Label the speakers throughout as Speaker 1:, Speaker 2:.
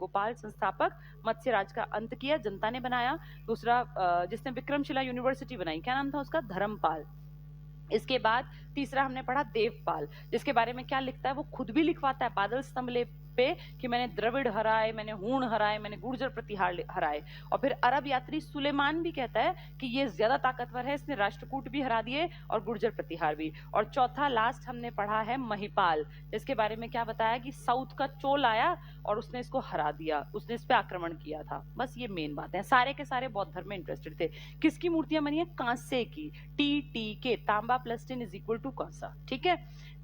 Speaker 1: गोपाल संस्थापक, मत्स्य राज का अंत किया, जनता ने बनाया। दूसरा जिसने विक्रमशिला यूनिवर्सिटी बनाई, क्या नाम था उसका? धर्मपाल। इसके बाद तीसरा हमने पढ़ा देवपाल, जिसके बारे में क्या लिखता है, वो खुद भी लिखवाता है बादल स्तंभ लेख पे कि मैंने द्रविड़ हराए, मैंने हूण हराए, मैंने गुर्जर प्रतिहार हराए। और फिर अरब यात्री सुलेमान भी कहता है कि ये ज्यादा ताकतवर है, इसने राष्ट्रकूट भी हरा दिए और गुर्जर प्रतिहार भी। और चौथा लास्ट हमने पढ़ा है महिपाल, जिसके बारे में क्या बताया कि साउथ का चोल आया और उसने इसको हरा दिया, उसने इस पे आक्रमण किया था। बस ये मेन बात है। सारे के सारे बौद्ध धर्म में इंटरेस्टेड थे। किसकी मूर्तियां बनी है? कांसे की। टी के, तांबा plus tin is equal to कांसा। ठीक है,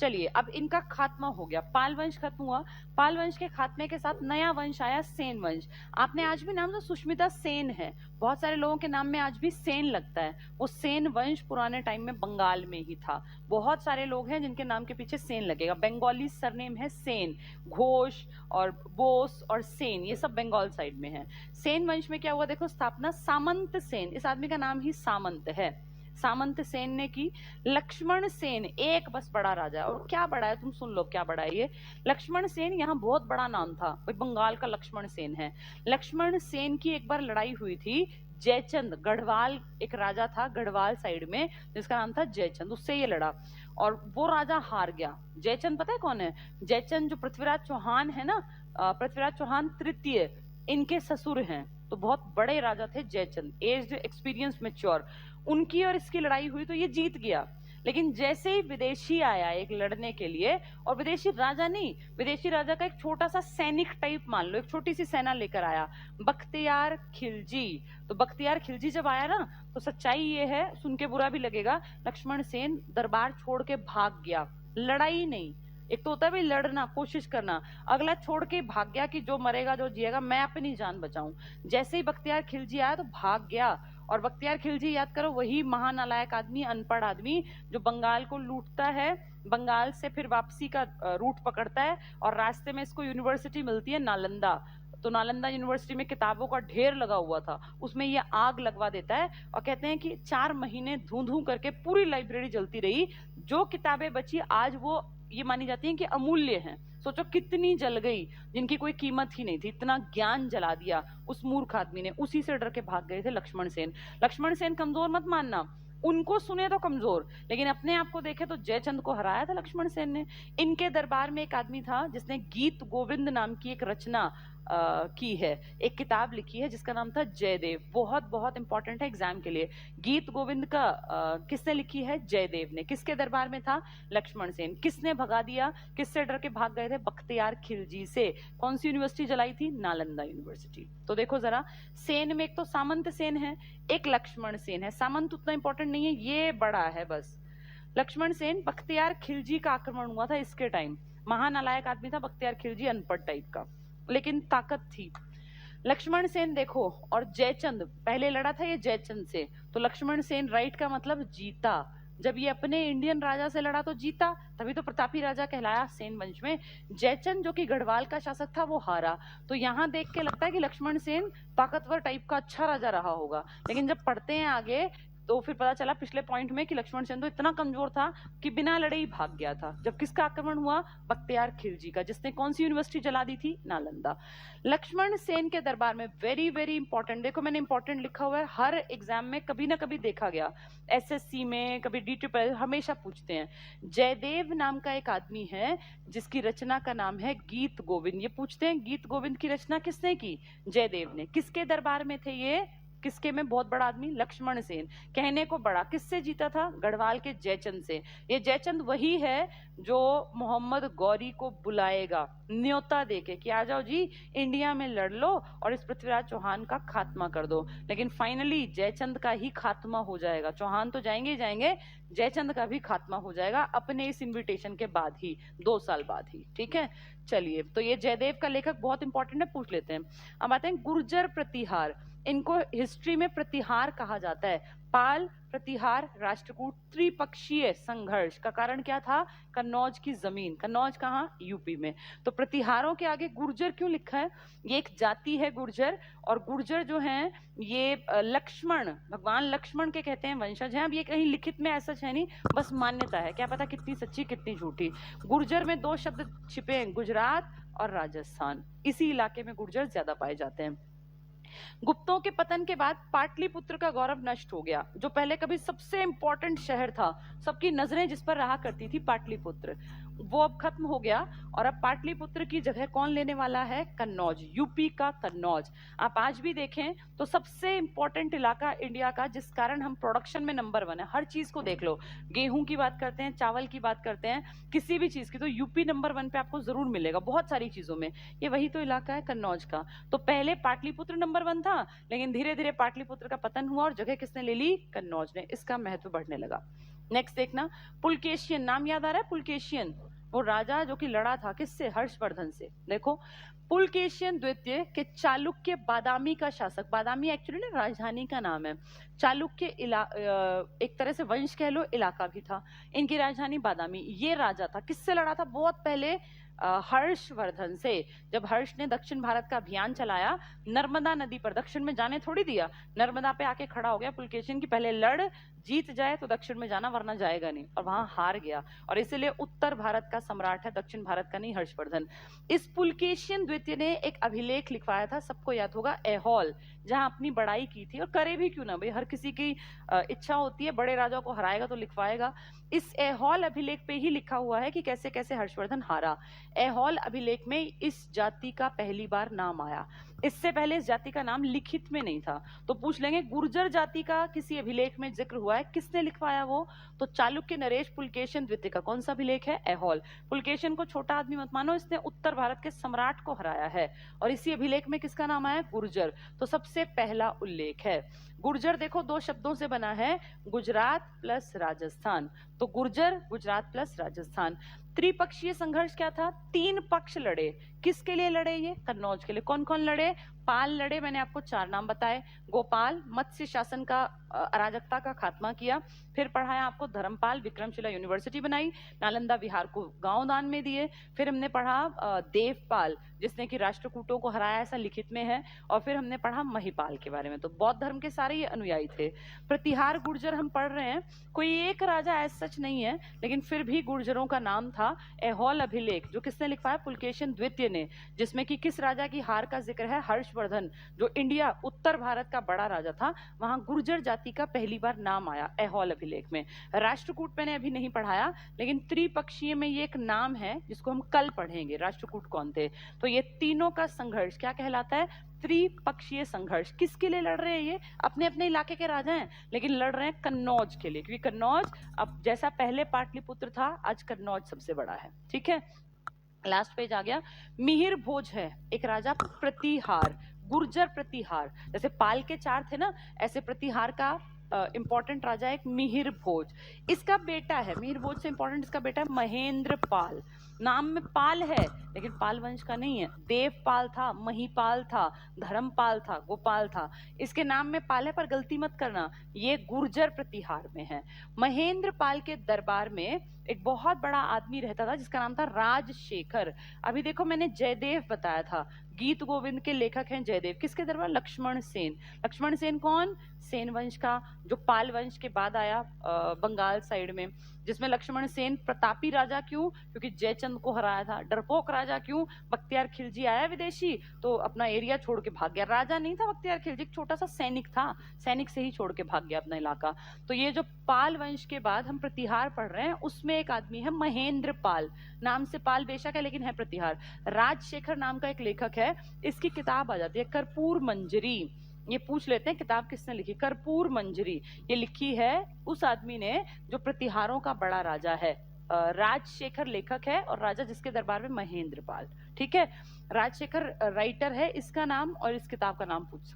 Speaker 1: चलिए अब इनका खात्मा हो गया, पाल वंश खत्म हुआ। पाल वंश के खात्मे के साथ नया वंश आया, सेन वंश। आपने आज भी नाम, तो सुष्मिता सेन है, बहुत सारे लोगों के नाम में आज भी सेन लगता है। वो सेन वंश पुराने टाइम में बंगाल में ही था। बहुत सारे लोग हैं जिनके नाम के पीछे सेन लगेगा। बंगाली सरनेम है सेन, घोष और बोस और सेन, ये सब बंगाल साइड में है। सेन वंश में क्या हुआ देखो, स्थापना सामंत सेन, इस आदमी का नाम ही सामंत है, सामंत सेन ने की। लक्ष्मण सेन एक बस बड़ा राजा, और क्या बड़ा है तुम सुन लो क्या बड़ा है ये। लक्ष्मण सेन यहाँ बहुत बड़ा नाम था, भाई बंगाल का लक्ष्मण सेन है। लक्ष्मण सेन की एक बार लड़ाई हुई थी जयचंद, गढ़वाल एक राजा था गढ़वाल साइड में जिसका नाम था जयचंद, उससे ये लड़ा और वो राजा हार गया। जयचंद पता है कौन है? जयचंद जो पृथ्वीराज चौहान है ना, पृथ्वीराज चौहान तृतीय, इनके ससुर हैं। तो बहुत बड़े राजा थे जयचंद, एज्ड, एक्सपीरियंस, मैच्योर। उनकी और इसकी लड़ाई हुई तो ये जीत गया। लेकिन जैसे ही विदेशी आया एक लड़ने के लिए, और विदेशी राजा नहीं, विदेशी राजा का एक छोटा सा सैनिक टाइप मान लो, एक छोटी सी सेना लेकर आया, बख्तियार खिलजी। तो बख्तियार खिलजी जब आया ना, तो सच्चाई ये है, सुन के बुरा भी लगेगा, लक्ष्मण सेन दरबार छोड़ के भाग गया। लड़ाई नहीं, एक तो होता है भाई लड़ना, कोशिश करना, अगला छोड़ के भाग गया कि जो मरेगा जो जिएगा मैं अपनी जान बचाऊं। जैसे ही बख्तियार खिलजी आया तो भाग गया। और बख्तियार खिलजी याद करो, वही महानालायक आदमी, अनपढ़ आदमी जो बंगाल को लूटता है, बंगाल से फिर वापसी का रूट पकड़ता है और रास्ते में इसको यूनिवर्सिटी मिलती है नालंदा। तो नालंदा यूनिवर्सिटी में किताबों का ढेर लगा हुआ था, उसमें ये आग लगवा देता है और कहते हैं कि 4 महीने धू धू करके पूरी लाइब्रेरी जलती रही। जो किताबें बची आज वो ये मानी जाती हैं कि अमूल्य हैं। सोचो कितनी जल गई, जिनकी कोई कीमत ही नहीं थी, इतना ज्ञान जला दिया उस मूर्ख आदमी ने। उसी से डर के भाग गए थे लक्ष्मण सेन। लक्ष्मण सेन कमजोर मत मानना, उनको सुने तो कमजोर, लेकिन अपने आप को देखे तो जयचंद को हराया था लक्ष्मण सेन ने। इनके दरबार में एक आदमी था जिसने गीत गोविंद नाम की एक रचना की है, एक किताब लिखी है जिसका नाम था जयदेव। बहुत बहुत इंपॉर्टेंट है एग्जाम के लिए। गीत गोविंद का किसने लिखी है? जयदेव ने। किसके दरबार में था? लक्ष्मण सेन। किसने भगा दिया? किससे डर के भाग गए थे? बख्तियार खिलजी से। कौन सी यूनिवर्सिटी जलाई थी? नालंदा यूनिवर्सिटी। तो देखो जरा, सेन में एक तो सामंत सेन है, एक लक्ष्मण सेन है। सामंत उतना इंपॉर्टेंट नहीं है, ये बड़ा है बस। लक्ष्मण सेन, बख्तियार खिलजी का आक्रमण हुआ था इसके टाइम। महानालायक आदमी था बख्तियार खिलजी, अनपढ़ टाइप का, लेकिन ताकत थी। लक्ष्मण सेन देखो, और जयचंद पहले लड़ा था ये जयचंद से, तो लक्ष्मण सेन राइट का मतलब जीता। जब ये अपने इंडियन राजा से लड़ा तो जीता, तभी तो प्रतापी राजा कहलाया सेन वंश में। जयचंद जो कि गढ़वाल का शासक था वो हारा। तो यहाँ देख के लगता है कि लक्ष्मण सेन ताकतवर टाइप का अच्छा राजा रहा होगा, लेकिन जब पढ़ते हैं आगे तो फिर पता चला पिछले पॉइंट में कि लक्ष्मण सेन तो इतना कमजोर था कि बिना लड़े ही भाग गया था। जब किसका आक्रमण हुआ? बख्तियार खिलजी का, जिसने कौन सी यूनिवर्सिटी जला दी थी? नालंदा। लक्ष्मण सेन के दरबार में वेरी वेरी इंपॉर्टेंट, देखो मैंने इंपॉर्टेंट लिखा हुआ है, हर एग्जाम में कभी ना कभी देखा गया, एसएससी में, कभी DTPL हमेशा पूछते हैं। जयदेव नाम का एक आदमी है जिसकी रचना का नाम है गीत गोविंद। ये पूछते हैं गीत गोविंद की रचना किसने की? जयदेव ने। किसके दरबार में थे ये? किसके में? बहुत बड़ा आदमी लक्ष्मण सेन। कहने को बड़ा, किससे जीता था? गढ़वाल के जयचंद से। ये जयचंद वही है जो मोहम्मद गौरी को बुलाएगा न्योता देके कि आ जाओ जी, इंडिया में लड़ लो और इस पृथ्वीराज चौहान का खात्मा कर दो। लेकिन फाइनली जयचंद का ही खात्मा हो जाएगा। चौहान तो जाएंगे ही जाएंगे, जयचंद का भी खात्मा हो जाएगा अपने इस इन्विटेशन के बाद ही, 2 साल बाद ही। ठीक है, चलिए, तो ये जयदेव का लेखक बहुत इंपॉर्टेंट है, पूछ लेते हैं। अब आते हैं गुर्जर प्रतिहार। इनको हिस्ट्री में प्रतिहार कहा जाता है। पाल, प्रतिहार, राष्ट्रकूट, त्रिपक्षीय संघर्ष का कारण क्या था? कन्नौज की जमीन। कन्नौज कहाँ? यूपी में। तो प्रतिहारों के आगे गुर्जर क्यों लिखा है? ये एक जाति है गुर्जर, और गुर्जर जो हैं ये लक्ष्मण, भगवान लक्ष्मण के कहते हैं वंशज हैं। अब ये कहीं लिखित में ऐसा है नहीं, बस मान्यता है, क्या पता कितनी सच्ची कितनी झूठी। गुर्जर में दो शब्द छिपे हैं, गुजरात और राजस्थान। इसी इलाके में गुर्जर ज्यादा पाए जाते हैं। गुप्तों के पतन के बाद पाटलिपुत्र का गौरव नष्ट हो गया। जो पहले कभी सबसे इंपॉर्टेंट शहर था, सबकी नजरें जिस पर रहा करती थी, पाटलिपुत्र, वो अब खत्म हो गया। और अब पाटलिपुत्र की जगह कौन लेने वाला है? कन्नौज, यूपी का कन्नौज। आप आज भी देखें तो सबसे इंपॉर्टेंट इलाका इंडिया का, जिस कारण हम प्रोडक्शन में नंबर 1 है। हर चीज को देख लो, गेहूं की बात करते हैं, चावल की बात करते हैं, किसी भी चीज की, तो यूपी नंबर 1 पे आपको जरूर मिलेगा बहुत सारी चीजों में। ये वही तो इलाका है कन्नौज का। तो पहले पाटलिपुत्र नंबर 1 था, लेकिन धीरे धीरे पाटलिपुत्र का पतन हुआ और जगह किसने ले ली? कन्नौज ने। इसका महत्व बढ़ने लगा। नेक्स्ट देखना, पुलकेशियन। नाम याद आ रहा है? पुलकेशियन, वो राजा जो कि लड़ा था किससे? हर्षवर्धन से। देखो, पुलकेशियन द्वितीय के चालुक्य बादामी का शासक। बादामी एक्चुअली ना राजधानी का नाम है। चालुक्य एक तरह से वंश कह लो, इलाका भी था। इनकी राजधानी बादामी। ये राजा था, किससे लड़ा था? बहुत पहले हर्षवर्धन से। जब हर्ष ने दक्षिण भारत का अभियान चलाया, नर्मदा नदी पर, दक्षिण में जाने थोड़ी दिया, नर्मदा पे आके खड़ा हो गया पुलकेशिन की, पहले लड़ जीत जाए तो दक्षिण में जाना, वरना जाएगा नहीं, और वहां हार गया। और इसीलिए उत्तर भारत का सम्राट है, दक्षिण भारत का नहीं, हर्षवर्धन। इस पुलकेशिन द्वितीय ने एक अभिलेख लिखवाया था, सबको याद होगा, ऐहोल, जहां अपनी बड़ाई की थी। और करे भी क्यों ना भाई, हर किसी की इच्छा होती है, बड़े राजा को हराएगा तो लिखवाएगा। इस ऐहोल अभिलेख पे ही लिखा हुआ है कि कैसे कैसे हर्षवर्धन हारा। ऐहोल अभिलेख में इस जाति का पहली बार नाम आया। इससे पहले इस जाति का नाम लिखित में नहीं था। तो पूछ लेंगे, गुर्जर जाति का किसी अभिलेख में जिक्र हुआ है, किसने लिखवाया वो? तो चालुक्य नरेश पुलकेशिन द्वितीय का कौन सा अभिलेख है? ऐहोल। पुलकेशिन को छोटा आदमी मत मानो, इसने उत्तर भारत के सम्राट को हराया है। और इसी अभिलेख में किसका नाम आया? गुर्जर। तो सबसे पहला उल्लेख है गुर्जर। देखो, दो शब्दों से बना है, गुजरात प्लस राजस्थान। तो गुर्जर, गुजरात प्लस राजस्थान। त्रिपक्षीय संघर्ष क्या था? 3 पक्ष लड़े। किसके लिए लड़े? ये कन्नौज के लिए। कौन कौन लड़े? पाल लड़े, मैंने आपको 4 नाम बताए। गोपाल, मत्स्य शासन का अराजकता का खात्मा किया। फिर पढ़ाया आपको धर्मपाल, विक्रमशिला यूनिवर्सिटी बनाई, नालंदा विहार को गांव दान में दिए। फिर हमने पढ़ा देवपाल, जिसने कि राष्ट्रकूटों को हराया, ऐसा लिखित में है। और फिर हमने पढ़ा महिपाल के बारे में। तो बौद्ध धर्म के सारे ये अनुयायी थे। प्रतिहार गुर्जर हम पढ़ रहे हैं, कोई एक राजा ऐसा सच नहीं है, लेकिन फिर भी गुर्जरों का नाम था। ऐहोल अभिलेख जो किसने लिखवाया? पुलकेशिन द्वितीय ने, जिसमें कि किस राजा की हार का जिक्र है? हर्षवर्धन, जो इंडिया उत्तर भारत का बड़ा राजा था, वहां गुर्जर जाति का पहली बार नाम आया ऐहोल अभिलेख में। राष्ट्रकूट मैंने अभी नहीं पढ़ाया, लेकिन त्रिपक्षीय में ये एक नाम है जिसको हम कल पढ़ेंगे, राष्ट्रकूट कौन थे। तो ये तीनों का संघर्ष क्या कहलाता है? त्रिपक्षीय संघर्ष। किसके लिए लड़ रहे हैं ये? अपने अपने इलाके के राजा हैं, लेकिन लड़ रहे हैं कन्नौज के लिए, क्योंकि कन्नौज अब जैसा पहले पाटलिपुत्र था, आज कन्नौज सबसे बड़ा है। ठीक है, लास्ट पेज आ गया। मिहिर भोज है एक राजा, प्रतिहार, गुर्जर प्रतिहार। जैसे पाल के 4 थे ना, ऐसे प्रतिहार का इंपॉर्टेंट राजा एक मिहिर भोज। इसका बेटा है, मिहिर भोज से इंपॉर्टेंट इसका बेटा है महेंद्र पाल। नाम में पाल है, लेकिन पाल वंश का नहीं है। देवपाल था, महिपाल था, धर्मपाल था, गोपाल था। इसके नाम में पाल है, पर गलती मत करना, ये गुर्जर प्रतिहार में है। महेंद्र पाल के दरबार में एक बहुत बड़ा आदमी रहता था, जिसका नाम था राजशेखर। अभी देखो, मैंने जयदेव बताया था, गीत गोविंद के लेखक हैं जयदेव। किसके दरबार? लक्ष्मण सेन। लक्ष्मण सेन कौन? सेन वंश का, जो पाल वंश के बाद आया बंगाल साइड में, जिसमें लक्ष्मण सेन प्रतापी राजा। क्यों? क्योंकि जयचंद को हराया था। डरपोक राजा क्यों? बख्तियार खिलजी आया विदेशी तो अपना एरिया छोड़ के भाग गया। राजा नहीं था बख्तियार खिलजी, एक छोटा सा सैनिक था, सैनिक से ही छोड़ के भाग गया अपना इलाका। तो ये जो पाल वंश के बाद हम प्रतिहार पढ़ रहे हैं, उसमें एक आदमी है महेंद्र पाल। नाम से पाल बेशक है, लेकिन है प्रतिहार। राजशेखर नाम का एक लेखक है, इसकी किताब आ जाती है कर्पूर मंजरी। ये पूछ लेते हैं किताब किसने लिखी? कर्पूर मंजरी। ये लिखी है उस आदमी ने जो प्रतिहारों का बड़ा राजा है। राजशेखर लेखक है, और राजा जिसके दरबार में महेंद्र पाल। ठीक है, राजशेखर राइटर है, इसका नाम और इस किताब का नाम पूछ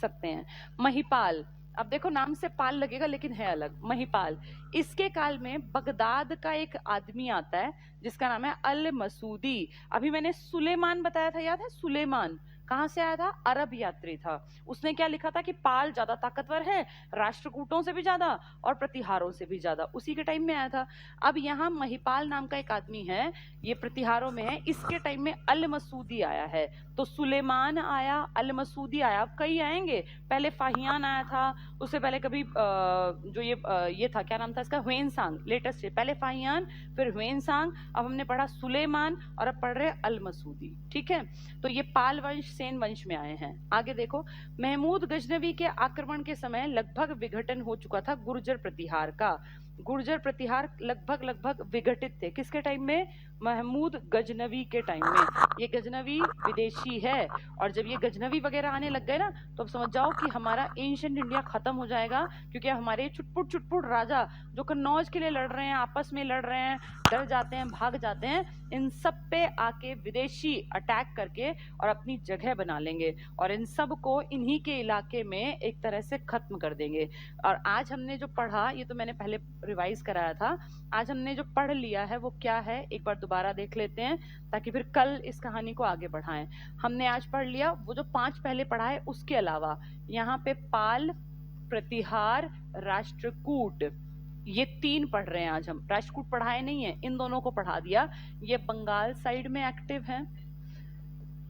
Speaker 1: सकते हैं। महिपाल, अब देखो नाम से पाल लगेगा, लेकिन है अलग। महिपाल, इसके काल में बगदाद का एक आदमी आता है जिसका नाम है अल मसूदी। अभी मैंने सुलेमान बताया था, याद है? सुलेमान कहाँ से आया था? अरब यात्री था। उसने क्या लिखा था कि पाल ज्यादा ताकतवर है, राष्ट्रकूटों से भी ज्यादा और प्रतिहारों से भी ज्यादा, उसी के टाइम में आया था। अब यहाँ महिपाल नाम का एक आदमी है, ये प्रतिहारों में है, इसके टाइम में अल मसूदी आया है। तो सुलेमान आया, अल मसूदी आया, अब कई आएंगे, पहले फाहियान आया था, उससे पहले कभी जो ये था, क्या नाम था इसका, ह्वेनसांग, लेटेस्ट है, पहले फाहियान फिर ह्वेनसांग, अब हमने पढ़ा सुलेमान और अब पढ़ रहे अल मसूदी। ठीक है, तो ये पाल वंश सेन वंश में आए हैं। आगे देखो, महमूद गजनवी के आक्रमण के समय लगभग विघटन हो चुका था गुर्जर प्रतिहार का। गुर्जर प्रतिहार लगभग विघटित थे, किसके टाइम में? महमूद गजनवी के टाइम में। ये गजनवी विदेशी है, और जब ये गजनवी वगैरह आने लग गए ना, तो अब समझ जाओ कि हमारा एंशिएंट इंडिया खत्म हो जाएगा, क्योंकि हमारे चुटपुट राजा जो कन्नौज के लिए लड़ रहे हैं, आपस में लड़ रहे हैं, डर जाते हैं, भाग जाते हैं, इन सब पे आके विदेशी अटैक करके और अपनी जगह बना लेंगे, और इन सब को इन्हीं के इलाके में एक तरह से खत्म कर देंगे। और आज हमने जो पढ़ा, ये तो मैंने पहले रिवाइज कराया था, आज हमने जो पढ़ लिया है वो क्या है, एक बार दोबारा देख लेते हैं, ताकि फिर कल इस कहानी को आगे बढ़ाएं। हमने आज पढ़ लिया वो जो 5 पहले पढ़ा है, उसके अलावा यहाँ पे पाल, प्रतिहार, राष्ट्रकूट, ये 3 पढ़ रहे हैं आज हम। राष्ट्रकूट पढ़ाए नहीं है, इन दोनों को पढ़ा दिया। ये बंगाल साइड में एक्टिव है,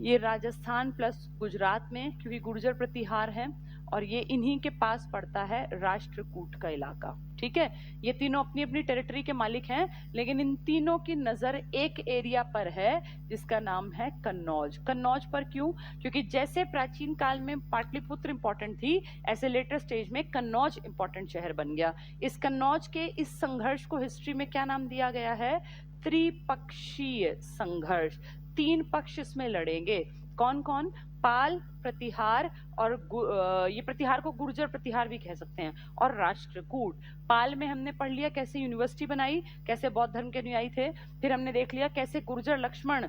Speaker 1: ये राजस्थान प्लस गुजरात में, क्योंकि गुर्जर प्रतिहार है, और ये इन्हीं के पास पड़ता है राष्ट्रकूट का इलाका। ठीक है, ये तीनों अपनी अपनी टेरिटरी के मालिक हैं, लेकिन इन तीनों की नजर एक एरिया पर है जिसका नाम है कन्नौज। कन्नौज पर क्यों? क्योंकि जैसे प्राचीन काल में पाटलिपुत्र इंपॉर्टेंट थी, ऐसे लेटर स्टेज में कन्नौज इंपॉर्टेंट शहर बन गया। इस कन्नौज के इस संघर्ष को हिस्ट्री में क्या नाम दिया गया है? त्रिपक्षीय संघर्ष। 3 पक्ष इसमें लड़ेंगे। कौन कौन? पाल, प्रतिहार, और ये प्रतिहार को गुर्जर प्रतिहार भी कह सकते हैं, और राष्ट्रकूट। पाल में हमने पढ़ लिया कैसे यूनिवर्सिटी बनाई, कैसे बौद्ध धर्म के अनुयायी थे, फिर हमने देख लिया कैसे गुर्जर लक्ष्मण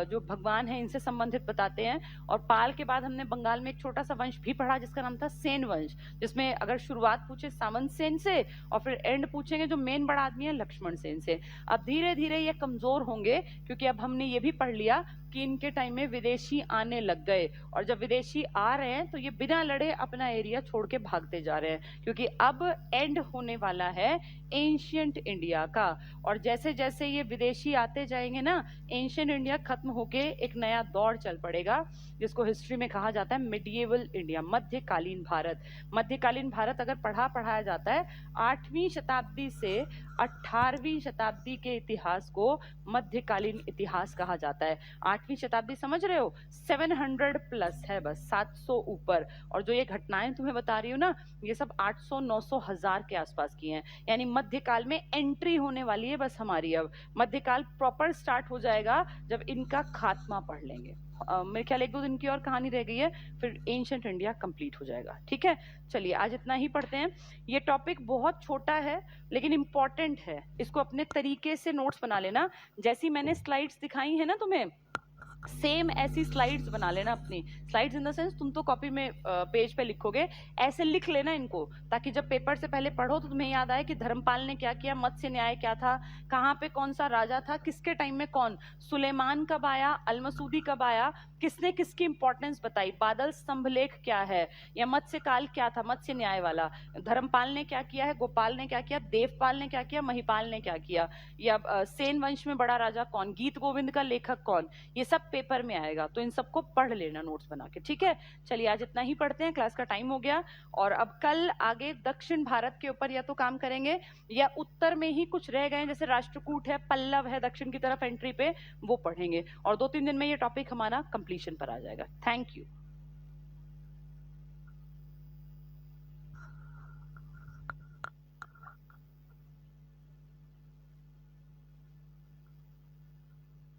Speaker 1: जो भगवान है इनसे संबंधित बताते हैं, और पाल के बाद हमने बंगाल में एक छोटा सा वंश भी पढ़ा जिसका नाम था सेन वंश, जिसमें अगर शुरुआत पूछे सामंत सेन से और फिर एंड पूछेंगे जो मेन बड़ा आदमी है लक्ष्मण सेन से। अब धीरे धीरे ये कमजोर होंगे, क्योंकि अब हमने ये भी पढ़ लिया कि इनके टाइम में विदेशी आने लग गए, और जब विदेशी आ रहे हैं तो ये बिना लड़े अपना एरिया छोड़ के भागते जा रहे हैं, क्योंकि अब एंड होने वाला है एंशिएंट इंडिया का। और जैसे जैसे ये विदेशी आते जाएंगे ना, एंशिएंट इंडिया खत्म होके एक नया दौर चल पड़ेगा, जिसको हिस्ट्री में कहा जाता है मिडिएवल इंडिया, मध्यकालीन भारत। मध्यकालीन भारत अगर पढ़ाया जाता है 8वीं शताब्दी से 18वीं शताब्दी के इतिहास को मध्यकालीन इतिहास कहा जाता है। 8वीं शताब्दी समझ रहे हो, 700 प्लस है, बस 700 ऊपर, और जो ये घटनाएं तुम्हें बता रही हूँ ना, ये सब 800, 900, 1000 के आसपास की हैं। यानी मध्यकाल में एंट्री होने वाली है बस हमारी। अब मध्यकाल प्रॉपर स्टार्ट हो जाएगा जब इनका खात्मा पढ़ लेंगे। मेरे ख्याल 1-2 दिन की और कहानी रह गई है, फिर एंशिएंट इंडिया कंप्लीट हो जाएगा। ठीक है, चलिए आज इतना ही पढ़ते हैं। ये टॉपिक बहुत छोटा है लेकिन इम्पोर्टेंट है, इसको अपने तरीके से नोट्स बना लेना। जैसी मैंने स्लाइड्स दिखाई है ना तुम्हें, सेम ऐसी स्लाइड्स बना लेना। अपनी स्लाइड्स इन द सेंस, तुम तो कॉपी में पेज पे लिखोगे, ऐसे लिख लेना इनको, ताकि जब पेपर से पहले पढ़ो तो तुम्हें याद आए कि धर्मपाल ने क्या किया, मत्स्य न्याय क्या था, कहाँ पे कौन सा राजा था, किसके टाइम में कौन, सुलेमान कब आया, अलमसूदी कब आया, किसने किसकी इंपॉर्टेंस बताई, बादल स्तंभ लेख क्या है, या मत्स्य काल क्या था, मत्स्य न्याय वाला, धर्मपाल ने क्या किया है, गोपाल ने क्या किया, देवपाल ने क्या किया, महिपाल ने क्या किया, या सेन वंश में बड़ा राजा कौन, गीत गोविंद का लेखक कौन, ये सब पेपर में आएगा। तो इन सबको पढ़ लेना नोट्स बना के। ठीक है, चलिए आज इतना ही पढ़ते हैं, क्लास का टाइम हो गया, और अब कल आगे दक्षिण भारत के ऊपर या तो काम करेंगे, या उत्तर में ही कुछ रह गए जैसे राष्ट्रकूट है, पल्लव है दक्षिण की तरफ एंट्री पे, वो पढ़ेंगे, और 2-3 दिन में ये टॉपिक हमारा कंप्लीशन पर आ जाएगा। Thank you.